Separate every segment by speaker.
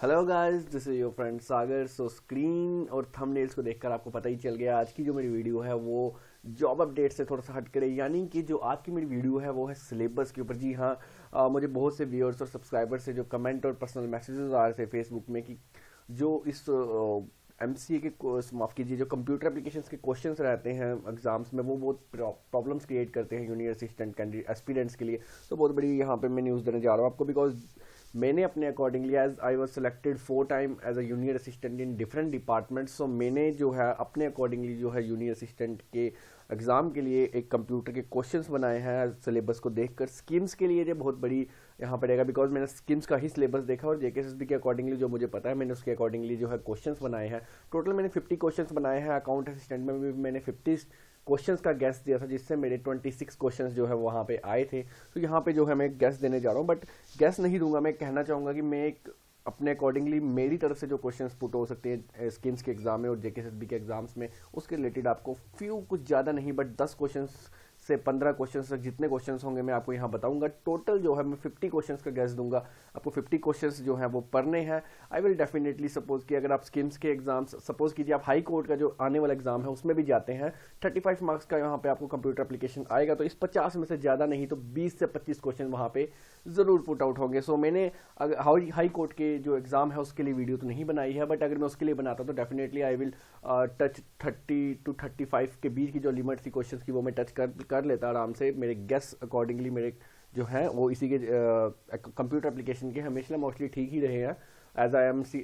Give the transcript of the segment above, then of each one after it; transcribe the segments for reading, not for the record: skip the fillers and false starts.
Speaker 1: Hello guys, this is your friend Sagar. So screen और thumbnails को देखकर आपको पता ही चल गया आज की जो मेरी वीडियो है वो जॉब अपडेट से थोड़ा सा हट कर है। यानी कि जो आज की मेरी वीडियो है वो है सिलेबस के ऊपर। जी हाँ, मुझे बहुत से व्यूअर्स और सब्सक्राइबर्स से जो कमेंट और पर्सनल मैसेजेस आ रहे थे फेसबुक में कि जो इस एमसीए के माफ़ कीजिए, जो कंप्यूटर एप्लीकेशंस के क्वेश्चंस रहते हैं एग्जाम्स में वो बहुत प्रॉब्लम्स क्रिएट करते हैं जूनियर असिस्टेंट कैंडिडेट एस्पिरेंट्स के लिए। तो बहुत बड़ी यहाँ पे मैं न्यूज़ देने जा रहा हूँ आपको, बिकॉज मैंने अपने accordingly as I was selected 4 time as a junior assistant in different departments. So मैंने जो है अपने अकॉर्डिंगली जो है जूनियर असिस्टेंट के एग्ज़ाम के लिए एक कंप्यूटर के क्वेश्चंस बनाए हैं सिलेबस को देखकर। स्किम्स के लिए ये बहुत बड़ी यहाँ पर रहेगा, बिकॉज मैंने स्किम्स का ही सिलेबस देखा और जेकेएसएसबी के अकॉर्डिंगली जो मुझे पता है मैंने उसके अकॉर्डिंगली जो है क्वेश्चंस बनाए हैं। टोटल मैंने 50 क्वेश्चंस बनाए हैं। अकाउंट असिस्टेंट में भी मैंने 50 क्वेश्चंस का गैस दिया था, जिससे मेरे 26 क्वेश्चंस जो है वहाँ पे आए थे। तो यहाँ पे जो है मैं गैस देने जा रहा हूँ, बट गैस नहीं दूंगा। मैं कहना चाहूँगा कि मैं एक अपने अकॉर्डिंगली मेरी तरफ से जो क्वेश्चंस पुट हो सकते हैं स्किम्स के एग्जाम में और जेकेएसएसबी के एग्जाम्स में, उसके रिलेटेड आपको फ्यू, कुछ ज़्यादा नहीं बट 10 क्वेश्चंस से 15 क्वेश्चंस तक जितने क्वेश्चंस होंगे मैं आपको यहाँ बताऊंगा। टोटल जो है मैं 50 क्वेश्चंस का गैस दूंगा। आपको 50 क्वेश्चंस जो है वो पढ़ने हैं। आई विल डेफिनेटली सपोज कि अगर आप स्किम्स के एग्जाम्स, सपोज कीजिए आप हाई कोर्ट का जो आने वाला एग्जाम है उसमें भी जाते हैं, 35 मार्क्स का यहाँ पे आपको कंप्यूटर एप्लीकेशन आएगा। तो इस 50 में से ज़्यादा नहीं तो 20 से 25 क्वेश्चन वहाँ पे ज़रूर पुट आउट होंगे। सो मैंने अगर हाई कोर्ट के जो एग्जाम है उसके लिए वीडियो तो नहीं बनाई है, बट अगर मैं उसके लिए बनाता तो definitely I will touch 30 to 35 के बीच की जो लिमिट थी क्वेश्चन की वो मैं टच कर लेता आराम से। मेरे गेस अकॉर्डिंगली मेरे जो है वो इसी के कंप्यूटर एप्लीकेशन के हमेशा मोस्टली ठीक ही रहे हैं। As I am see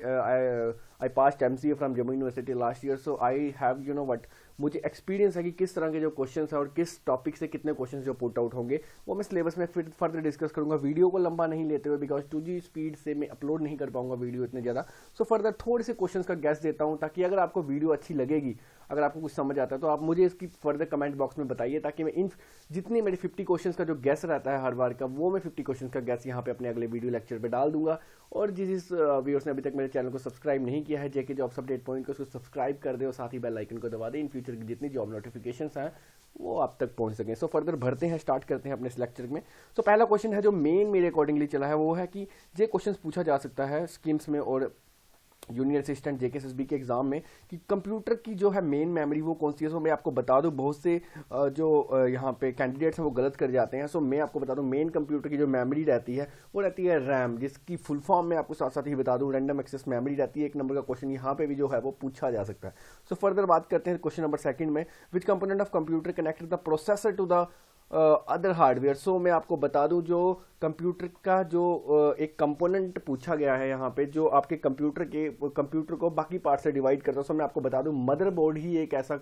Speaker 1: I passed MCA from Jammu university last year, so I have you know what, मुझे एक्सपीरियंस है कि किस तरह के जो क्वेश्चंस है और किस टॉपिक से कितने क्वेश्चंस जो पुट आउट होंगे वो मैं सिलेबस में फिर फर्दर डिस्कस करूंगा। वीडियो को लंबा नहीं लेते हुए, बिकॉज 2G स्पीड से मैं अपलोड नहीं कर पाऊंगा वीडियो इतने ज़्यादा। सो फर्दर थोड़े से क्वेश्चंस का गैस देता हूँ, ताकि अगर आपको वीडियो अच्छी लगेगी, अगर आपको कुछ समझ आता है तो आप मुझे इसकी फर्दर कमेंट बॉक्स में बताइए, ताकि मैं इन जितनी मेरे 50 क्वेश्चंस का जो गैस रहता है हर बार का, वो मैं 50 क्वेश्चंस का गैस यहाँ पे अपने अगले वीडियो लेक्चर पे डाल दूंगा। और जिस व्यूअर्स ने अभी तक मेरे चैनल को सब्सक्राइब नहीं किया है जेके जॉब्स अपडेट पॉइंट को, उसको सब्सक्राइब कर दे और साथ ही बेल आइकन को दबा दे। इन फ्यूचर की जितनी जॉब नोटिफिकेशंस हैं वो आप तक पहुंच सकें। सो फर्दर भरते हैं, स्टार्ट करते हैं अपने इस लेक्चर में। सो पहला क्वेश्चन है जो मेन मेरे अकॉर्डिंगली चला है वो है कि ये क्वेश्चन पूछा जा सकता है स्कीम्स में और जूनियर असिस्टेंट जेकेएसएसबी के एग्जाम में कि कंप्यूटर की जो है मेन मेमोरी वो कौन सी है। सो मैं आपको बता दूं, बहुत से जो यहाँ पे कैंडिडेट्स हैं वो गलत कर जाते हैं। सो मैं आपको बता दूं, मेन कंप्यूटर की जो मेमोरी रहती है वो रहती है रैम, जिसकी फुल फॉर्म में आपको साथ साथ ही बता दूं रैंडम एक्सेस मेमोरी रहती है। 1 नंबर का क्वेश्चन यहाँ पे भी जो है वो पूछा जा सकता है। सो फर्दर बात करते हैं क्वेश्चन नंबर 2 में, which component of computer connected the processor to the other hardware. So मैं आपको बता दूं, जो कंप्यूटर का जो एक कंपोनेंट पूछा गया है यहाँ पे, जो आपके कंप्यूटर को बाकी पार्ट से डिवाइड करता है। सो मैं आपको बता दूं, मदरबोर्ड ही एक ऐसा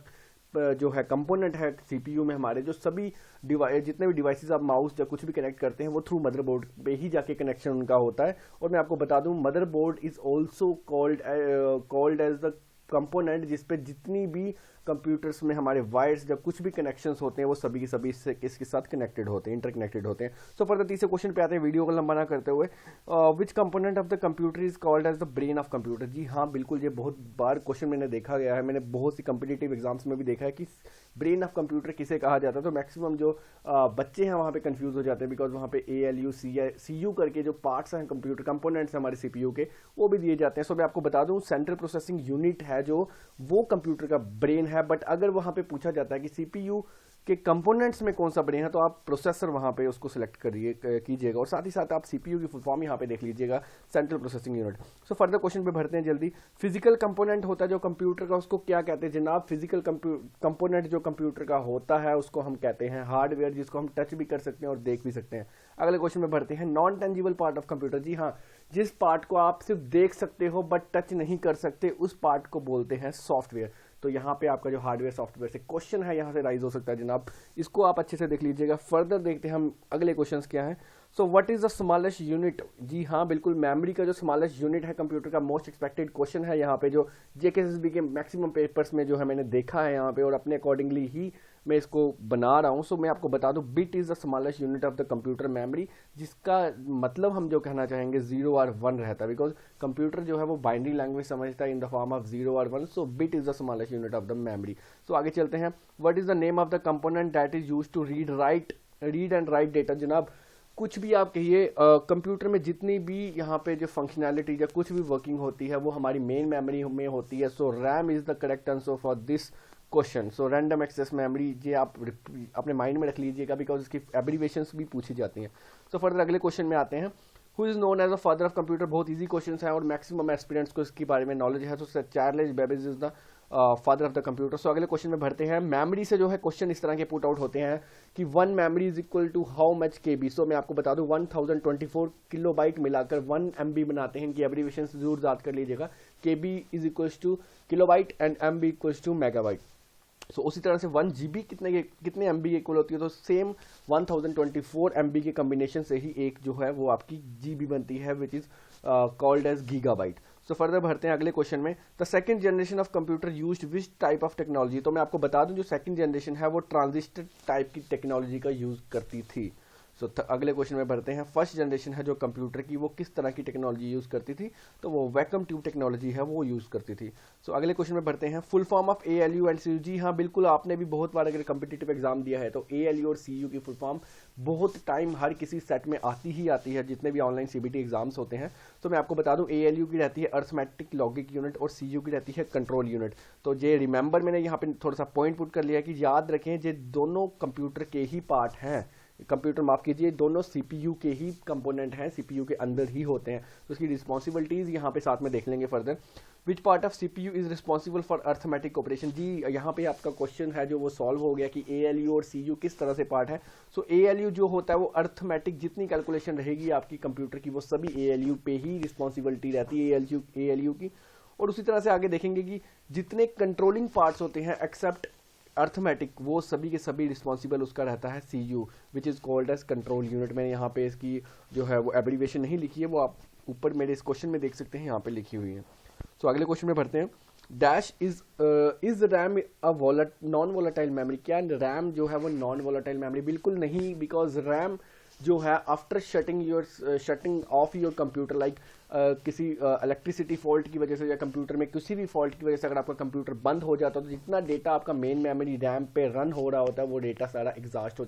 Speaker 1: जो है कंपोनेंट है सीपीयू में हमारे, जो सभी जितने भी डिवाइसेस आप माउस या कुछ भी कनेक्ट करते हैं वो थ्रू मदरबोर्ड पे ही जाके कनेक्शन उनका होता है। और मैं आपको बता दूं, motherboard is also called as the component जिसपे जितनी भी कंप्यूटर्स में हमारे वायर्स जब कुछ भी कनेक्शंस होते हैं वो सभी के सभी इसके साथ कनेक्टेड होते हैं, इंटरकनेक्टेड होते हैं। सो फर्दर तीसरे क्वेश्चन पे आते हैं, वीडियो को लंबा ना करते हुए। Which component of the computer is called as the brain of computer. जी हाँ, बिल्कुल, ये बहुत बार क्वेश्चन मैंने देखा गया है, मैंने बहुत सी कंपिटिटिव एग्जाम्स में भी देखा है कि ब्रेन ऑफ कंप्यूटर किसे कहा जाता है। तो मैक्सिमम जो बच्चे हैं वहाँ पे कंफ्यूज हो जाते हैं, बिकॉज वहाँ पे ALU CU करके जो पार्ट्स हैं कंप्यूटर कंपोनेंट्स हमारे CPU के वो भी दिए जाते हैं। सो मैं आपको बता दूं, सेंट्रल प्रोसेसिंग यूनिट है जो वो कंप्यूटर का ब्रेन है। बट अगर वहाँ पे पूछा जाता है कि CPU के कंपोनेंट्स में कौन सा ब्रेन है, तो आप प्रोसेसर वहाँ पे उसको सिलेक्ट कीजिएगा, और साथ ही साथ आप CPU की फुल फॉर्म यहाँ पे देख लीजिएगा, central processing unit. So further question पे भरते हैं जल्दी। फिजिकल कंपोनेंट होता है जो कंप्यूटर का, उसको क्या कहते हैं जनाब? फिजिकल कंपोनेंट जो कंप्यूटर का होता है उसको हम कहते हैं हार्डवेयर, जिसको हम टच भी कर सकते हैं और देख भी सकते हैं। अगले क्वेश्चन में भरते हैं, non tangible part of computer. जी हाँ, जिस पार्ट को आप सिर्फ देख सकते हो बट टच नहीं कर सकते, उस पार्ट को बोलते हैं सॉफ्टवेयर। तो यहाँ पे आपका जो हार्डवेयर सॉफ्टवेयर से क्वेश्चन है यहाँ से राइज हो सकता है जनाब, इसको आप अच्छे से देख लीजिएगा। फर्दर देखते हैं हम अगले क्वेश्चंस क्या है। So what is the smallest unit. जी हाँ, बिल्कुल, मेमोरी का जो स्मॉलेस्ट यूनिट है कंप्यूटर का, मोस्ट एक्सपेक्टेड क्वेश्चन है यहाँ पे, जो जेकेएसएसबी के मैक्सिमम पेपर्स में जो है मैंने देखा है यहाँ पे, और अपने अकॉर्डिंगली ही मैं इसको बना रहा हूँ। सो मैं आपको बता दूं, bit is the smallest unit of the computer memory, जिसका मतलब हम जो कहना चाहेंगे 0 और 1 रहता है, बिकॉज कंप्यूटर जो है वो बाइनरी लैंग्वेज समझता है इन द फॉर्म ऑफ 0 और 1। So bit is the smallest unit of the memory. So आगे चलते हैं, what is the name of the component that is used to read and write data. जनाब, कुछ भी आप कहिए, कंप्यूटर में जितनी भी यहाँ पे जो फंक्शनैलिटी या कुछ भी वर्किंग होती है वो हमारी मेन मेमोरी में होती है। So RAM is the correct answer for this question. So random access memory ये आप अपने माइंड में रख लीजिएगा, बिकॉज इसकी एब्रीवेशंस भी पूछी जाती हैं। सो फर्दर अगले क्वेश्चन में आते हैं। Who is known as a father of computer. बहुत इजी क्वेश्चन है और मैक्सिमम एस्पिरेंट्स को इसके बारे में नॉलेज है। तो Charles Babbage is the father of the computer. So अगले क्वेश्चन में भरते हैं। मेमोरी से जो है क्वेश्चन इस तरह के पुट आउट होते हैं कि one memory is equal to how much KB. So मैं आपको बता दूं 1024 किलोबाइट मिलाकर 1 MB बनाते हैं। इनकी एब्रीवेशन जरूर याद कर लीजिएगा। KB is equal to kilobyte and MB equal to megabyte. So उसी तरह से 1 GB कितने MB इक्वल होती है, तो सेम 1024 MB के कॉम्बिनेशन से ही एक जो है वो आपकी GB बनती है, which is called as gigabyte. So further भरते हैं अगले क्वेश्चन में। The second generation of computer used which type of technology. तो मैं आपको बता दूं जो सेकंड जनरेशन है वो ट्रांजिस्टर टाइप की टेक्नोलॉजी का यूज करती थी। सो अगले क्वेश्चन में भरते हैं। फर्स्ट जनरेशन है जो कंप्यूटर की वो किस तरह की टेक्नोलॉजी यूज करती थी, तो वो वैक्यूम ट्यूब टेक्नोलॉजी है वो यूज करती थी। सो अगले क्वेश्चन में भरते हैं। Full form of ALU and CU। जी हाँ बिल्कुल, आपने भी बहुत बार अगर कम्पिटिटिव एग्जाम दिया है तो ALU और CU की फुल फॉर्म बहुत टाइम हर किसी सेट में आती ही आती है, जितने भी ऑनलाइन CBT एग्जाम्स होते हैं। तो मैं आपको बता दूं ALU की रहती है अर्थमेटिक लॉजिक यूनिट और CU की रहती है कंट्रोल यूनिट। तो ये रिमेंबर मैंने यहाँ पे थोड़ा सा पॉइंट पुट कर लिया कि याद रखें ये दोनों कंप्यूटर के ही पार्ट हैं। कंप्यूटर माफ कीजिए, दोनों CPU के ही कंपोनेंट हैं, CPU के अंदर ही होते हैं। तो उसकी रिस्पॉन्सिबिलिटीज यहाँ पे साथ में देख लेंगे further. Which part of CPU is responsible for arithmetic operation. जी यहाँ पे आपका क्वेश्चन है जो वो सॉल्व हो गया कि ALU और CU किस तरह से पार्ट है। सो ALU जो होता है वो अर्थमेटिक जितनी कैलकुलेशन रहेगी आपकी कंप्यूटर की वो सभी ALU पे ही रिस्पॉन्सिबिलिटी रहती है ALU की। और उसी तरह से आगे देखेंगे कि जितने कंट्रोलिंग पार्ट्स होते हैं एक्सेप्ट अर्थमेटिक वो सभी के सभी रिस्पॉन्सिबल उसका रहता है CU which is called as control unit. मैंने यहाँ पे इसकी जो है वो एब्रीवेशन नहीं लिखी है, वो आप ऊपर मेरे इस क्वेश्चन में देख सकते हैं, यहाँ पे लिखी हुई है। सो अगले क्वेश्चन में भरते हैं। Dash is RAM a non volatile memory. क्या रैम जो है वो नॉन वोलेटाइल मेमोरी? बिल्कुल नहीं, बिकॉज रैम जो है after shutting off your computer like किसी इलेक्ट्रिसिटी फॉल्ट की वजह से या कंप्यूटर में किसी भी फॉल्ट की वजह से अगर आपका कंप्यूटर बंद हो जाता है तो जितना डेटा आपका मेन मेमोरी रैम पे रन हो रहा होता है वो डेटा सारा एग्जॉस्ट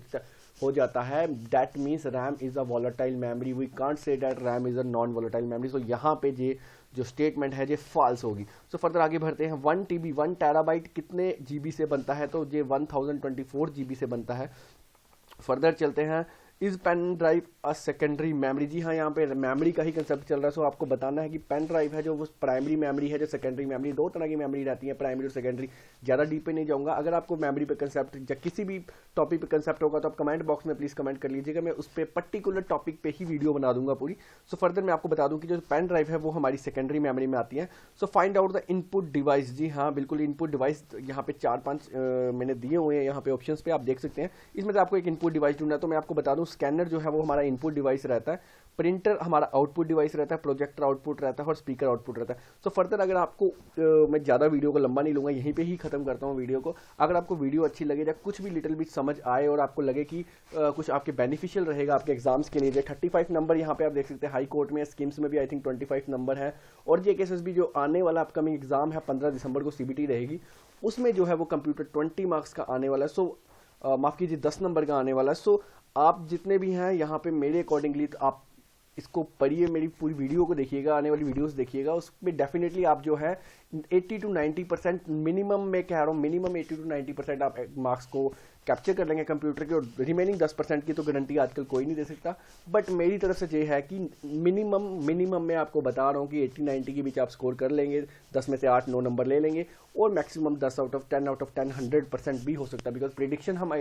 Speaker 1: हो जाता है। That means RAM is a volatile memory. We can't say that RAM is a non volatile memory. So यहाँ पे ये जो स्टेटमेंट है ये फॉल्स होगी। सो फर्दर आगे बढ़ते हैं। 1 TB 1 टेराबाइट कितने GB से बनता है? तो ये 1024 GB से बनता है। फर्दर चलते हैं। Is pen drive a secondary memory? जी हाँ, यहाँ पे मेमोरी का ही कंसेप्ट चल रहा है। सो आपको बताना है कि पेन ड्राइव है जो वो प्राइमरी मेमोरी है, जो सेकेंडरी मेमोरी। दो तरह की मेमोरी रहती है, प्राइमरी और सेकेंडरी। ज़्यादा डीप पे नहीं जाऊँगा। अगर आपको मेमोरी पे कंसेप्ट या किसी भी टॉपिक पे कंसेप्ट होगा तो आप कमेंट बॉक्स में प्लीज़ कमेंट कर लीजिएगा, मैं उस पर पर्टिकुलर टॉपिक पे ही वीडियो बना दूंगा पूरी। सो फर्दर मैं आपको बता दूँ कि जो पेन ड्राइव है वो हमारी सेकेंडरी मेमोरी में आती है। So find out the input device. जी हाँ बिल्कुल, इनपुट डिवाइस यहाँ पे 4-5 मैंने दिए हुए हैं यहाँ पे ऑप्शन पे, आप देख सकते हैं। इसमें से आपको एक इनपुट डिवाइस ढूंढना है। तो मैं आपको बता दूँ स्कैनर जो है वो हमारा इनपुट डिवाइस रहता है, प्रिंटर हमारा आउटपुट डिवाइस रहता है, प्रोजेक्टर आउटपुट रहता है और स्पीकर आउटपुट रहता है। तो फर्दर अगर आपको मैं ज़्यादा वीडियो को लंबा नहीं लूँगा, यहीं पे ही खत्म करता हूँ वीडियो को। अगर आपको वीडियो अच्छी लगे या कुछ भी लिटिल बिट समझ आए और आपको लगे कि कुछ आपके बेनिफिशियल रहेगा आपके एग्जाम्स के लिए, 35 नंबर यहाँ पे आप देख सकते हैं। हाई कोर्ट में स्कीम्स में भी आई थिंक 25 नंबर है। और JKSSB जो आने वाला अपकमिंग एग्जाम है 15 दिसंबर को CBT रहेगी, उसमें जो है वो कंप्यूटर 20 मार्क्स का आने वाला है। सो माफ़ कीजिए 10 नंबर का आने वाला है। सो आप जितने भी हैं यहाँ पे मेरे अकॉर्डिंगली आप इसको पढ़िए, मेरी पूरी वीडियो को देखिएगा, आने वाली वीडियोस देखिएगा, उसमें डेफिनेटली आप जो है 80 to 90% मिनिमम, मैं कह रहा हूँ मिनिमम 80 to 90% आप मार्क्स को कैप्चर कर लेंगे कंप्यूटर के। और रिमेनिंग 10% की तो गारंटी आजकल कोई नहीं दे सकता, बट मेरी तरफ से ये है कि मिनिमम मैं आपको बता रहा हूँ कि 80-90 के बीच आप स्कोर कर लेंगे, 10 में से 8-9 नंबर ले लेंगे, और मैक्सिमम 10 आउट ऑफ 10 100% भी हो सकता है। बिकॉज प्रेडिक्शन हम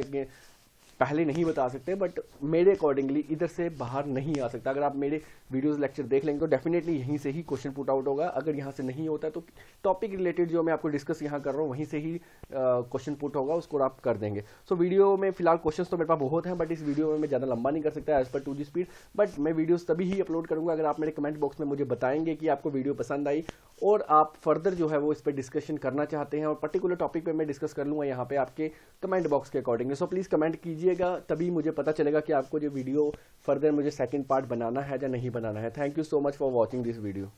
Speaker 1: पहले नहीं बता सकते, बट मेरे अकॉर्डिंगली इधर से बाहर नहीं आ सकता। अगर आप मेरे वीडियोस लेक्चर देख लेंगे तो डेफिनेटली यहीं से ही क्वेश्चन पुट आउट होगा। अगर यहाँ से नहीं होता तो टॉपिक रिलेटेड जो मैं आपको डिस्कस यहाँ कर रहा हूँ वहीं से ही क्वेश्चन पुट होगा, उसको आप कर देंगे। सो वीडियो में फिलहाल क्वेश्चन तो मेरे पास बहुत हैं, बट इस वीडियो में मैं ज़्यादा लंबा नहीं कर सकता as per 2G speed. But मैं वीडियोस तभी ही अपलोड करूँगा अगर आप मेरे कमेंट बॉक्स में मुझे बताएंगे कि आपको वीडियो पसंद आई और आप फर्दर जो है वो इस पर डिस्कशन करना चाहते हैं, और पर्टिकुलर टॉपिक पर मैं डिस्कस कर लूँगा यहाँ पे आपके कमेंट बॉक्स के अकॉर्डिंग। सो प्लीज़ कमेंट कीजिएगा, तभी मुझे पता चलेगा कि आपको जो वीडियो फर्दर मुझे सेकंड पार्ट बनाना है या नहीं बनाना है। Thank you so much for watching this video.